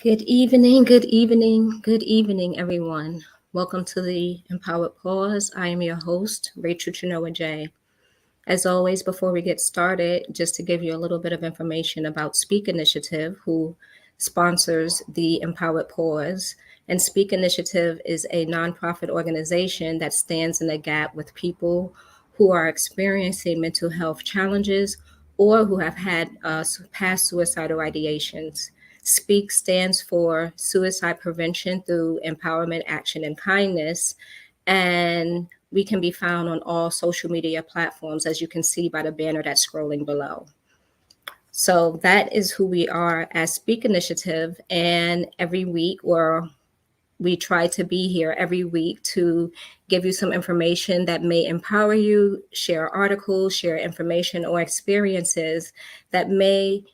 Good evening, everyone. Welcome to the Empowered Pause. I am your host, Rachel Chinoa J. As always, before we get started, just to give you a little bit of information about Speak Initiative, who sponsors the Empowered Pause. And Speak Initiative is a nonprofit organization that stands in the gap with people who are experiencing mental health challenges or who have had past suicidal ideations. SPEAK stands for Suicide Prevention Through Empowerment, Action, and Kindness. And we can be found on all social media platforms, as you can see by the banner that's scrolling below. So that is who we are as Speak Initiative. And every week, or we try to be here every week to give you some information that may empower you, share articles, share information or experiences that may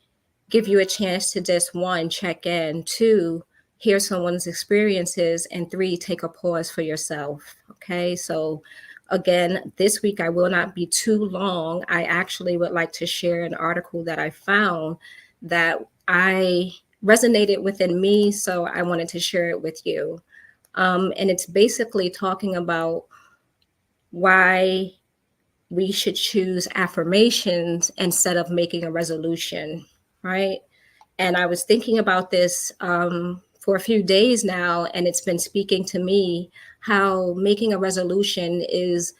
give you a chance to just one, check in, two, hear someone's experiences, and three, take a pause for yourself. Okay, so again, this week I will not be too long. I actually would like to share an article that I found that I resonated within me, so I wanted to share it with you. And it's basically talking about why we should choose affirmations instead of making a resolution, right? And I was thinking about this for a few days now, and it's been speaking to me how making a resolution is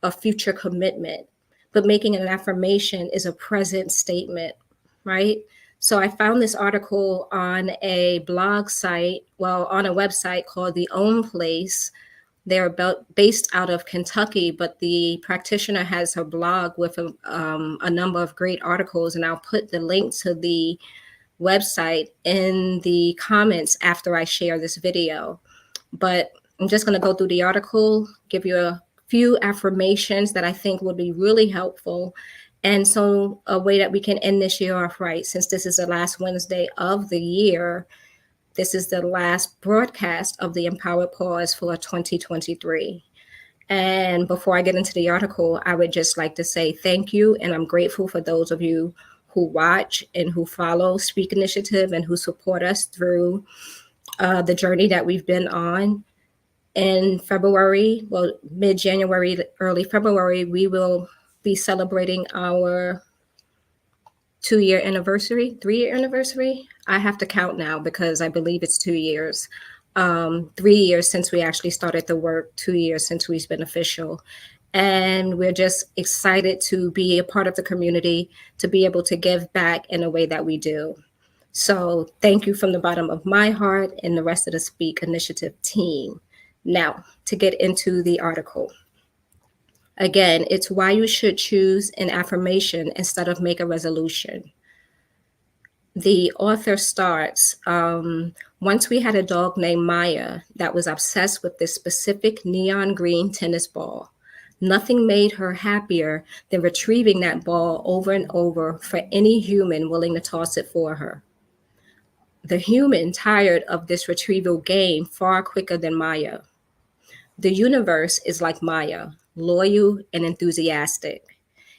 a future commitment, but making an affirmation is a present statement, right? So I found this article on a blog site, well, on a website called The Own Place. They're based out of Kentucky, but the practitioner has her blog with a number of great articles, and I'll put the link to the website in the comments after I share this video. But I'm just going to go through the article, give you a few affirmations that I think will be really helpful. And so a way that we can end this year off right, since this is the last Wednesday of the year, this is the last broadcast of the Empowered Pause for 2023. And before I get into the article, I would just like to say thank you. And I'm grateful for those of you who watch and who follow Speak Initiative and who support us through the journey that we've been on. In February, well, mid-January, early February, we will be celebrating our 2-year anniversary, 3-year anniversary. I have to count now because I believe it's 2 years. 3 years since we actually started the work, 2 years since we've been official. And we're just excited to be a part of the community, to be able to give back in a way that we do. So thank you from the bottom of my heart and the rest of the Speak Initiative team. Now, to get into the article. Again, it's why you should choose an affirmation instead of make a resolution. The author starts, once we had a dog named Maya that was obsessed with this specific neon green tennis ball. Nothing made her happier than retrieving that ball over and over for any human willing to toss it for her. The human tired of this retrieval game far quicker than Maya. The universe is like Maya, loyal and enthusiastic.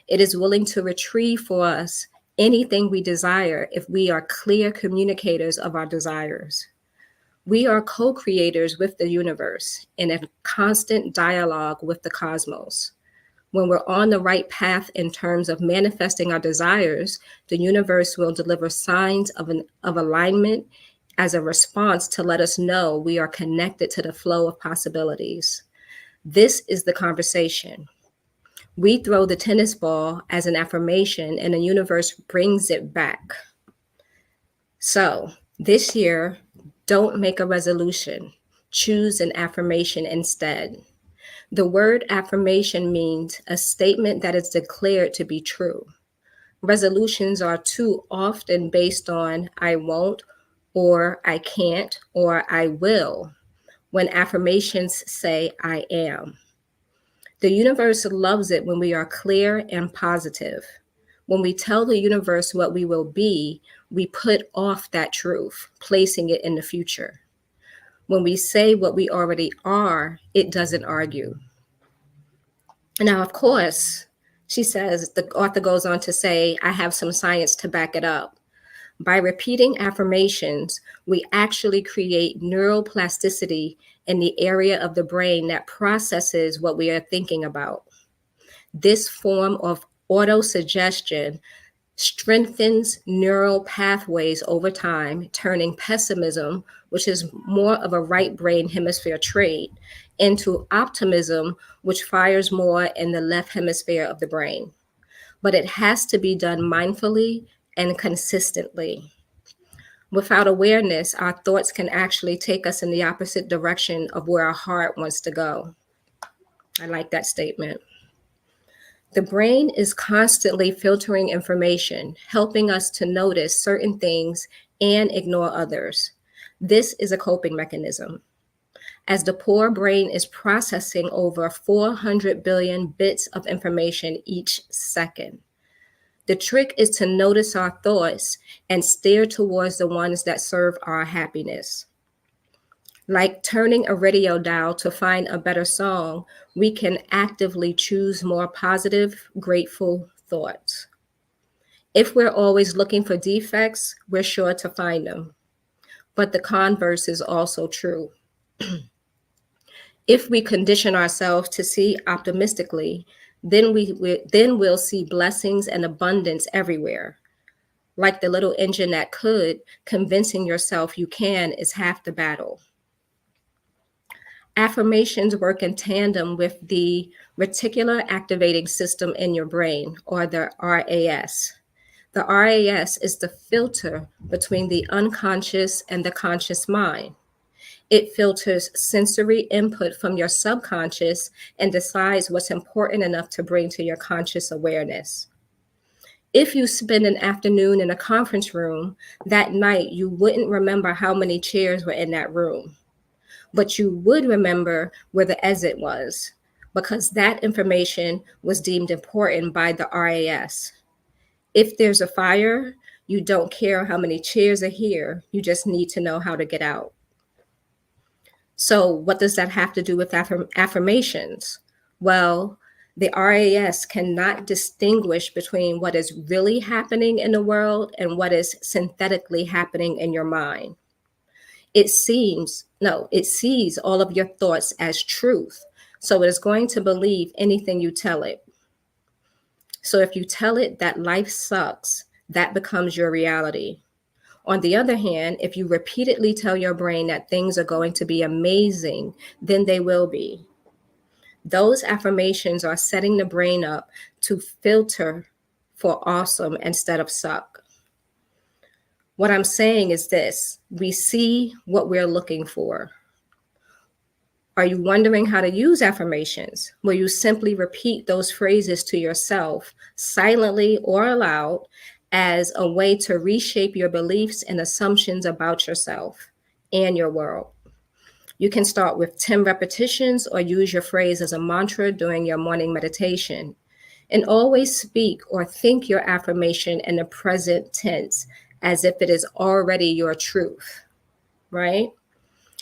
It is willing to retrieve for us anything we desire if we are clear communicators of our desires. We are co-creators with the universe in a constant dialogue with the cosmos. When we're on the right path in terms of manifesting our desires, the universe will deliver signs of alignment as a response to let us know we are connected to the flow of possibilities. This is the conversation. We throw the tennis ball as an affirmation and the universe brings it back. So this year, don't make a resolution. Choose an affirmation instead. The word affirmation means a statement that is declared to be true. Resolutions are too often based on I won't, or I can't, or I will, when affirmations say I am. The universe loves it when we are clear and positive. When we tell the universe what we will be, we put off that truth, placing it in the future. When we say what we already are, it doesn't argue. Now, of course, she says, the author goes on to say, I have some science to back it up. By repeating affirmations, we actually create neuroplasticity in the area of the brain that processes what we are thinking about. This form of autosuggestion strengthens neural pathways over time, turning pessimism, which is more of a right brain hemisphere trait, into optimism, which fires more in the left hemisphere of the brain. But it has to be done mindfully and consistently. Without awareness, our thoughts can actually take us in the opposite direction of where our heart wants to go. I like that statement. The brain is constantly filtering information, helping us to notice certain things and ignore others. This is a coping mechanism. As the poor brain is processing over 400 billion bits of information each second. The trick is to notice our thoughts and steer towards the ones that serve our happiness. Like turning a radio dial to find a better song, we can actively choose more positive, grateful thoughts. If we're always looking for defects, we're sure to find them. But the converse is also true. If we condition ourselves to see optimistically, then we'll see blessings and abundance everywhere. Like the little engine that could, convincing yourself you can is half the battle. Affirmations work in tandem with the reticular activating system in your brain, or the RAS. The RAS is the filter between the unconscious and the conscious mind. It filters sensory input from your subconscious and decides what's important enough to bring to your conscious awareness. If you spend an afternoon in a conference room, that night you wouldn't remember how many chairs were in that room, but you would remember where the exit was, because that information was deemed important by the RAS. If there's a fire, you don't care how many chairs are here, you just need to know how to get out. So what does that have to do with affirmations? Well, the RAS cannot distinguish between what is really happening in the world and what is synthetically happening in your mind. It sees all of your thoughts as truth. So it is going to believe anything you tell it. So if you tell it that life sucks, that becomes your reality. On the other hand, if you repeatedly tell your brain that things are going to be amazing, then they will be. Those affirmations are setting the brain up to filter for awesome instead of suck. What I'm saying is this: we see what we're looking for. Are you wondering how to use affirmations? Will you simply repeat those phrases to yourself, silently or aloud, as a way to reshape your beliefs and assumptions about yourself and your world? You can start with 10 repetitions or use your phrase as a mantra during your morning meditation. And always speak or think your affirmation in the present tense as if it is already your truth, right?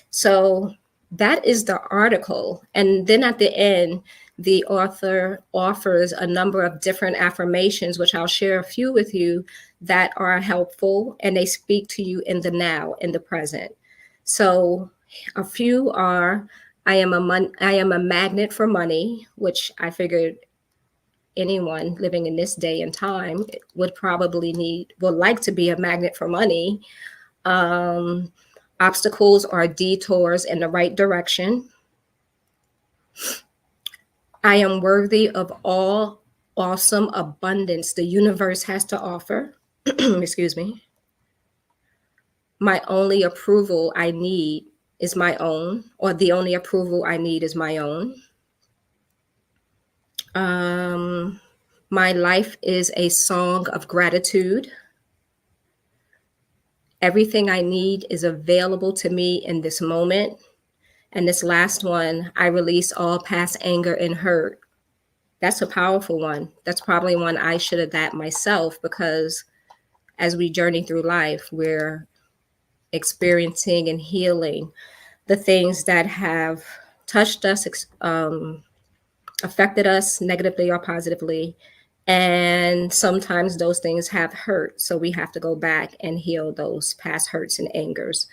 So that is the article. And then at the end, the author offers a number of different affirmations, which I'll share a few with you that are helpful, and they speak to you in the now, in the present. So a few are, I am a magnet for money, which I figured anyone living in this day and time would like to be a magnet for money. Obstacles are detours in the right direction. I am worthy of all awesome abundance the universe has to offer. Excuse me. My only approval I need is my own, or the only approval I need is my own. My life is a song of gratitude. Everything I need is available to me in this moment. And this last one, I release all past anger and hurt. That's a powerful one. That's probably one I should adapt myself, because as we journey through life, we're experiencing and healing the things that have touched us, affected us negatively or positively. And sometimes those things have hurt. So we have to go back and heal those past hurts and angers.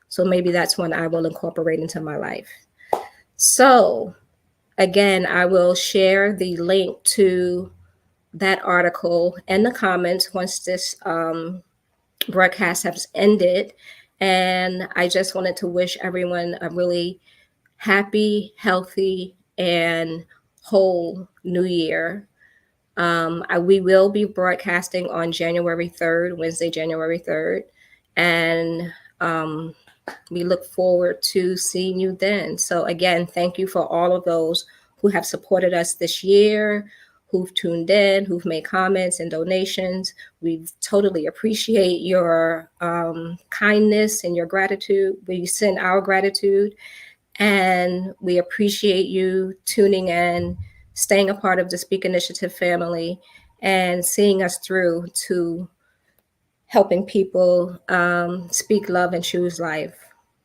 So maybe that's one I will incorporate into my life. So again, I will share the link to that article in the comments once this broadcast has ended. And I just wanted to wish everyone a really happy, healthy, and whole new year. We will be broadcasting on January 3rd, Wednesday, January 3rd. And we look forward to seeing you then. So, again, thank you for all of those who have supported us this year, who've tuned in, who've made comments and donations. We totally appreciate your kindness and your gratitude. We send our gratitude, and we appreciate you tuning in, staying a part of the Speak Initiative family, and seeing us through to helping people speak love and choose life.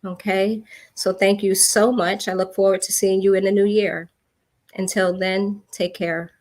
Okay, so thank you so much. I look forward to seeing you in the new year. Until then, take care.